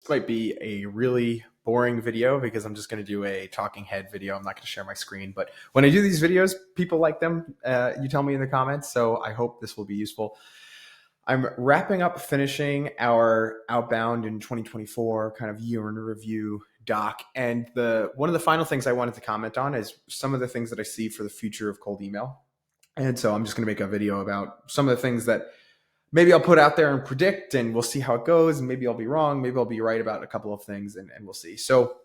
Might be a really boring video because I'm just going to do a talking head video. I'm not going to share my screen, but when I do these videos, people like them. You tell me in the comments, so I hope this will be useful. I'm wrapping up finishing our outbound in 2024 kind of year in review doc. And the one of the final things I wanted to comment on is some of the things that I see for the future of cold email. And so I'm just going to make a video about some of the things that maybe I'll put out there and predict, and we'll see how it goes. And maybe I'll be wrong. Maybe I'll be right about a couple of things, and we'll see. So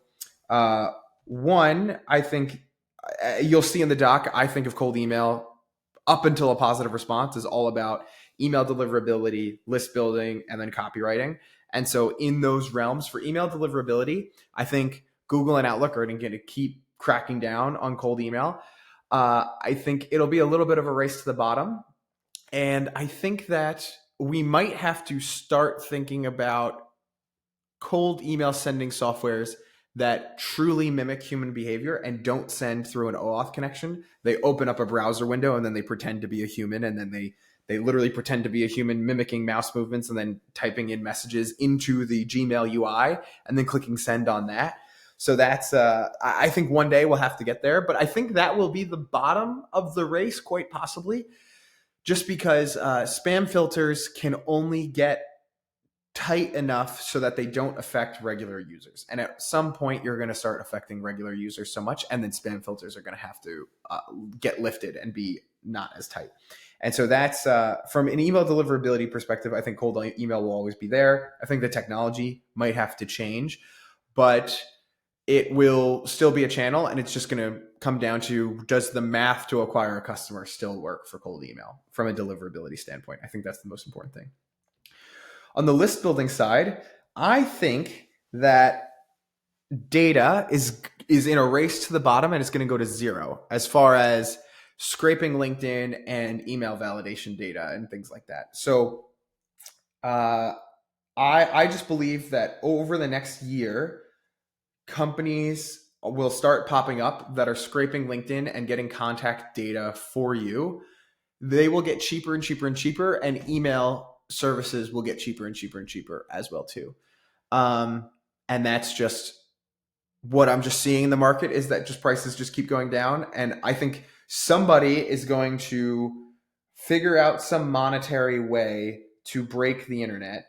uh, one, I think you'll see in the doc, I think of cold email up until a positive response is all about email deliverability, list building, and then copywriting. And so in those realms for email deliverability, I think Google and Outlook are going to keep cracking down on cold email. I think it'll be a little bit of a race to the bottom. And I think that we might have to start thinking about cold email sending softwares that truly mimic human behavior and don't send through an OAuth connection. They open up a browser window and then they pretend to be a human, and then they literally pretend to be a human, mimicking mouse movements and then typing in messages into the Gmail UI and then clicking send on that. So that's I think one day we'll have to get there, but I think that will be the bottom of the race, quite possibly, just because spam filters can only get tight enough so that they don't affect regular users. And at some point, you're going to start affecting regular users so much, and then spam filters are going to have to get lifted and be not as tight. And so that's from an email deliverability perspective, I think cold email will always be there. I think the technology might have to change, but it will still be a channel, and it's just going to come down to, does the math to acquire a customer still work for cold email from a deliverability standpoint? I think that's the most important thing. On the list building side, I think that data is in a race to the bottom, and it's going to go to zero as far as scraping LinkedIn and email validation data and things like that. So I just believe that over the next year, companies will start popping up that are scraping LinkedIn and getting contact data for you. They will get cheaper and cheaper and cheaper, and email services will get cheaper and cheaper and cheaper as well too. And that's just what I'm just seeing in the market, is that just prices just keep going down. And I think somebody is going to figure out some monetary way to break the internet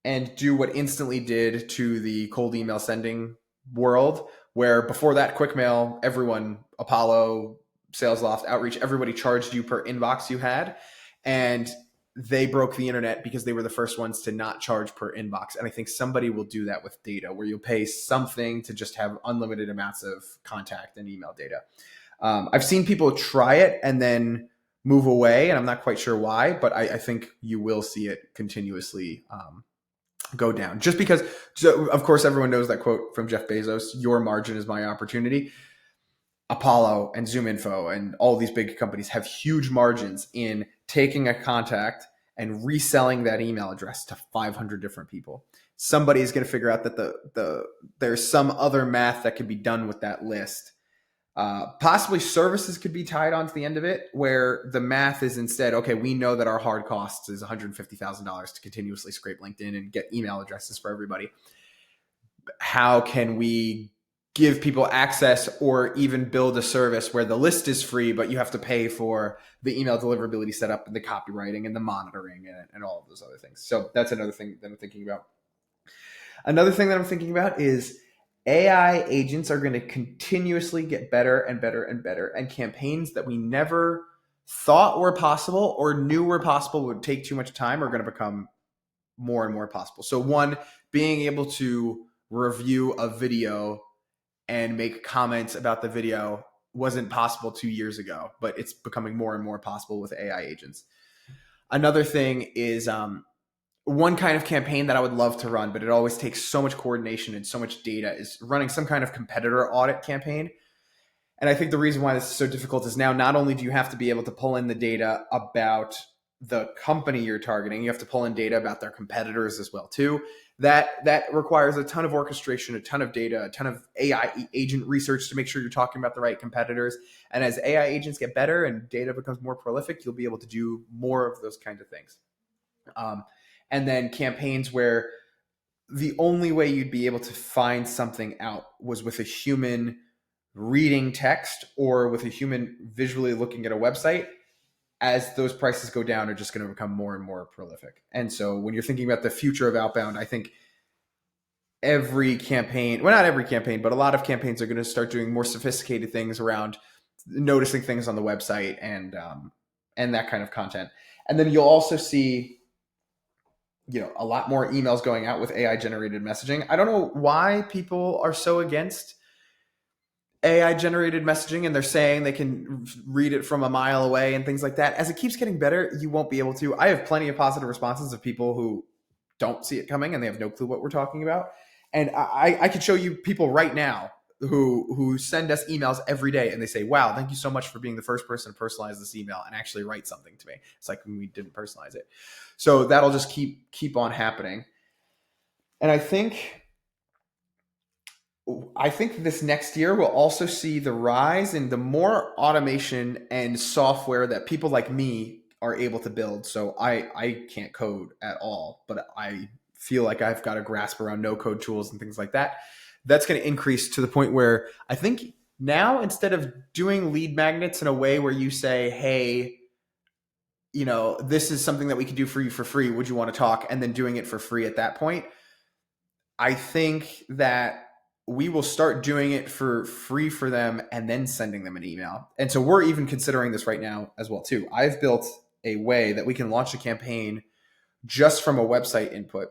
and do what Instantly did to the cold email sending world, where before that, quick mail, everyone, Apollo, SalesLoft, Outreach, everybody charged you per inbox you had. And they broke the internet because they were the first ones to not charge per inbox. And I think somebody will do that with data, where you'll pay something to just have unlimited amounts of contact and email data. I've seen people try it and then move away, and I'm not quite sure why, but I think you will see it continuously go down, just because, so of course, everyone knows that quote from Jeff Bezos, "Your margin is my opportunity." Apollo and ZoomInfo and all these big companies have huge margins in taking a contact and reselling that email address to 500 different people. Somebody is going to figure out that there's some other math that could be done with that list. Possibly services could be tied onto the end of it, where the math is instead, okay, we know that our hard costs is $150,000 to continuously scrape LinkedIn and get email addresses for everybody. How can we give people access, or even build a service where the list is free, but you have to pay for the email deliverability setup and the copywriting and the monitoring and all of those other things? So that's another thing that I'm thinking about. Another thing that I'm thinking about is AI agents are going to continuously get better and better and better, and campaigns that we never thought were possible or knew were possible would take too much time are going to become more and more possible. So one, being able to review a video and make comments about the video wasn't possible 2 years ago, but it's becoming more and more possible with AI agents. Another thing is one kind of campaign that I would love to run, but it always takes so much coordination and so much data, is running some kind of competitor audit campaign. And I think the reason why this is so difficult is now not only do you have to be able to pull in the data about the company you're targeting, you have to pull in data about their competitors as well too. That requires a ton of orchestration, a ton of data, a ton of AI agent research to make sure you're talking about the right competitors. And as AI agents get better and data becomes more prolific, you'll be able to do more of those kinds of things. And then campaigns where the only way you'd be able to find something out was with a human reading text or with a human visually looking at a website. As those prices go down, are just going to become more and more prolific. And so when you're thinking about the future of outbound, I think every campaign, well, not every campaign, but a lot of campaigns are going to start doing more sophisticated things around noticing things on the website and that kind of content. And then you'll also see, a lot more emails going out with AI generated messaging. I don't know why people are so against AI generated messaging, and they're saying they can read it from a mile away and things like that. As it keeps getting better, you won't be able to. I have plenty of positive responses of people who don't see it coming and they have no clue what we're talking about. And I could show you people right now who send us emails every day and they say, wow, thank you so much for being the first person to personalize this email and actually write something to me. It's like we didn't personalize it. So that'll just keep on happening. And I think this next year we'll also see the rise in the more automation and software that people like me are able to build. So I can't code at all, but I feel like I've got a grasp around no code tools and things like that. That's going to increase to the point where I think now, instead of doing lead magnets in a way where you say, hey, this is something that we can do for you for free, would you want to talk? And then doing it for free at that point, I think that we will start doing it for free for them and then sending them an email. And so we're even considering this right now as well too. I've built a way that we can launch a campaign just from a website input.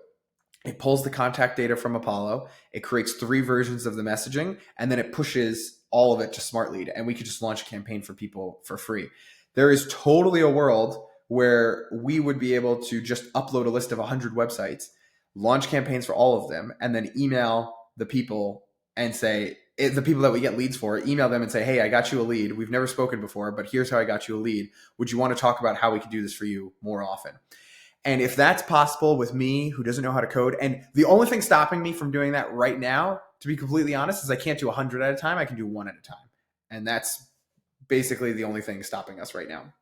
It pulls the contact data from Apollo. It creates 3 versions of the messaging, and then it pushes all of it to SmartLead, and we could just launch a campaign for people for free. There is totally a world where we would be able to just upload a list of 100 websites, launch campaigns for all of them, and then email the people and say, the people that we get leads for, email them and say, hey, I got you a lead. We've never spoken before, but here's how I got you a lead. Would you want to talk about how we could do this for you more often? And if that's possible with me, who doesn't know how to code, and the only thing stopping me from doing that right now, to be completely honest, is I can't do 100 at a time. I can do 1 at a time. And that's basically the only thing stopping us right now.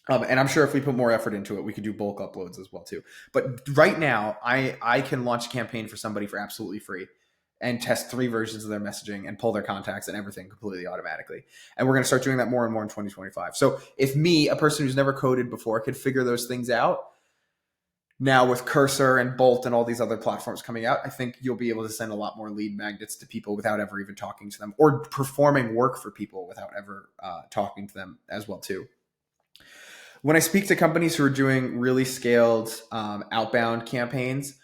And I'm sure if we put more effort into it, we could do bulk uploads as well too. But right now, I can launch a campaign for somebody for absolutely free and test 3 versions of their messaging and pull their contacts and everything completely automatically. And we're going to start doing that more and more in 2025. So if me, a person who's never coded before, could figure those things out, now with Cursor and Bolt and all these other platforms coming out, I think you'll be able to send a lot more lead magnets to people without ever even talking to them, or performing work for people without ever talking to them as well too. When I speak to companies who are doing really scaled outbound campaigns,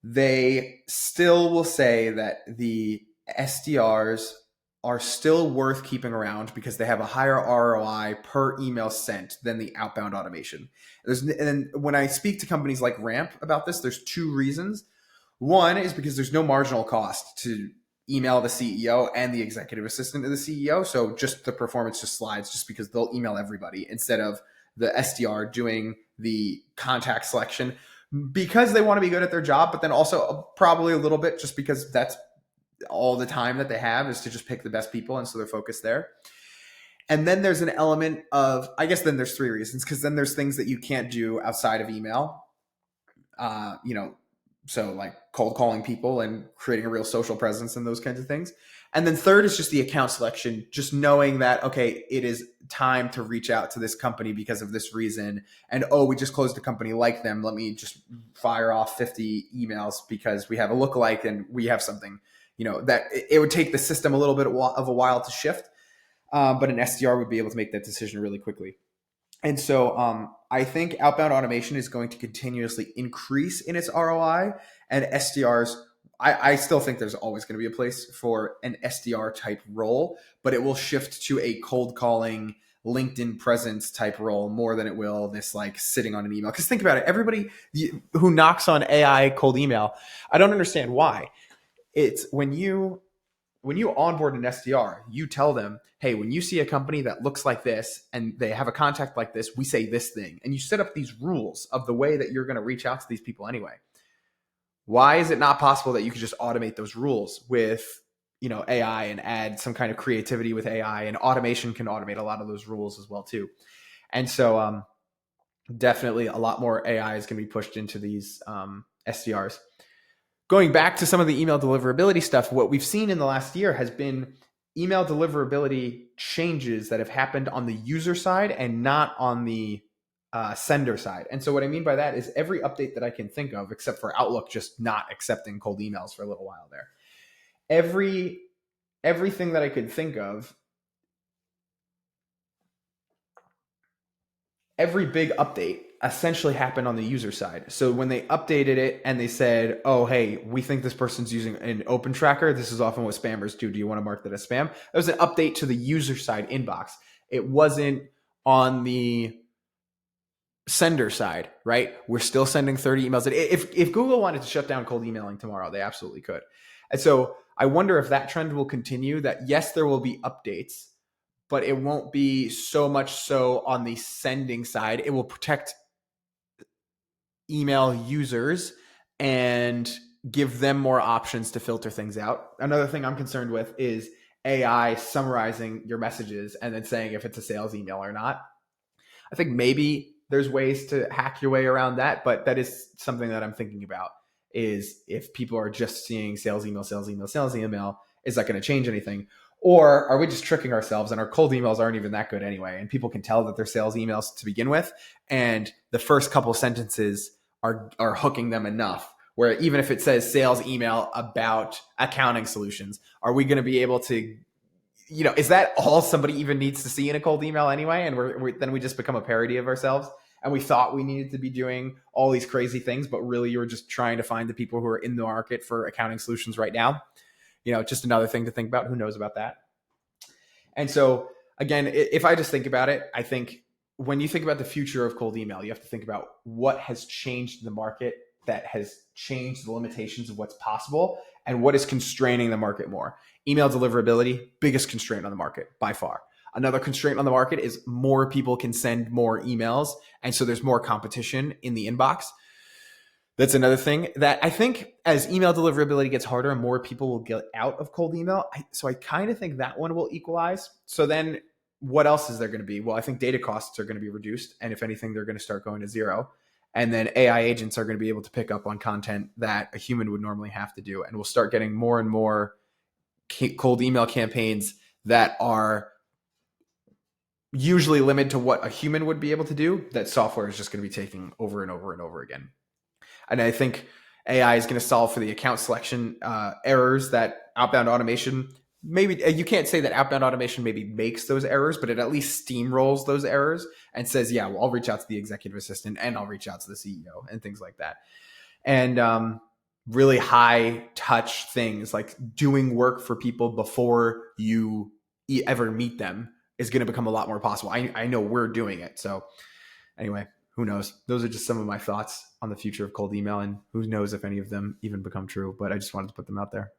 they still will say that the SDRs are still worth keeping around because they have a higher ROI per email sent than the outbound automation. And when I speak to companies like Ramp about this, there's 2 reasons. One is because there's no marginal cost to email the CEO and the executive assistant of the CEO. So just the performance just slides just because they'll email everybody instead of the SDR doing the contact selection because they want to be good at their job, but then also probably a little bit just because that's all the time that they have is to just pick the best people. And so they're focused there. And then there's an element of, I guess then there's 3 reasons, because then there's things that you can't do outside of email. So like cold calling people and creating a real social presence and those kinds of things. And then third is just the account selection, just knowing that, okay, it is time to reach out to this company because of this reason. And, oh, we just closed a company like them. Let me just fire off 50 emails because we have a lookalike and we have something, that it would take the system a little bit of a while to shift. But an SDR would be able to make that decision really quickly. And so I think outbound automation is going to continuously increase in its ROI, and SDRs, I still think there's always going to be a place for an SDR type role, but it will shift to a cold calling, LinkedIn presence type role more than it will this like sitting on an email. Because think about it, everybody who knocks on AI cold email, I don't understand why. It's when you onboard an SDR, you tell them, hey, when you see a company that looks like this and they have a contact like this, we say this thing. And you set up these rules of the way that you're going to reach out to these people anyway. Why is it not possible that you could just automate those rules with, AI and add some kind of creativity with AI, and automation can automate a lot of those rules as well too. And so definitely a lot more AI is going to be pushed into these SDRs. going back to some of the email deliverability stuff, what we've seen in the last year has been email deliverability changes that have happened on the user side and not on the sender side. And so what I mean by that is every update that I can think of, except for Outlook just not accepting cold emails for a little while there, everything that I could think of, every big update essentially happened on the user side. So when they updated it and they said, oh, hey, we think this person's using an open tracker. This is often what spammers do. Do you want to mark that as spam? That was an update to the user side inbox. It wasn't on the sender side, right? We're still sending 30 emails. If Google wanted to shut down cold emailing tomorrow, they absolutely could. And so I wonder if that trend will continue, that yes, there will be updates, but it won't be so much so on the sending side. It will protect email users and give them more options to filter things out. Another thing I'm concerned with is AI summarizing your messages and then saying if it's a sales email or not. I think maybe there's ways to hack your way around that, but that is something that I'm thinking about, is if people are just seeing sales email, sales email, sales email, is that going to change anything? Or are we just tricking ourselves and our cold emails aren't even that good anyway? And people can tell that they're sales emails to begin with. And the first couple sentences are hooking them enough where even if it says sales email about accounting solutions, are we going to be able to, is that all somebody even needs to see in a cold email anyway? And then we just become a parody of ourselves. And we thought we needed to be doing all these crazy things, but really you were just trying to find the people who are in the market for accounting solutions right now. Just another thing to think about. Who knows about that? And so again, if I just think about it, I think when you think about the future of cold email, you have to think about what has changed in the market that has changed the limitations of what's possible and what is constraining the market more. Email deliverability, biggest constraint on the market by far. Another constraint on the market is more people can send more emails. And so there's more competition in the inbox. That's another thing that I think as email deliverability gets harder and more people will get out of cold email. So I kind of think that one will equalize. So then what else is there going to be? Well, I think data costs are going to be reduced. And if anything, they're going to start going to zero. And then AI agents are going to be able to pick up on content that a human would normally have to do. And we'll start getting more and more cold email campaigns that are usually limited to what a human would be able to do, that software is just going to be taking over and over and over again. And I think AI is going to solve for the account selection errors that outbound automation, maybe you can't say that outbound automation maybe makes those errors, but it at least steamrolls those errors and says, yeah, well, I'll reach out to the executive assistant and I'll reach out to the CEO and things like that. And really high touch things like doing work for people before you ever meet them is going to become a lot more possible. I know we're doing it. So anyway, who knows? Those are just some of my thoughts on the future of cold email, and who knows if any of them even become true, but I just wanted to put them out there.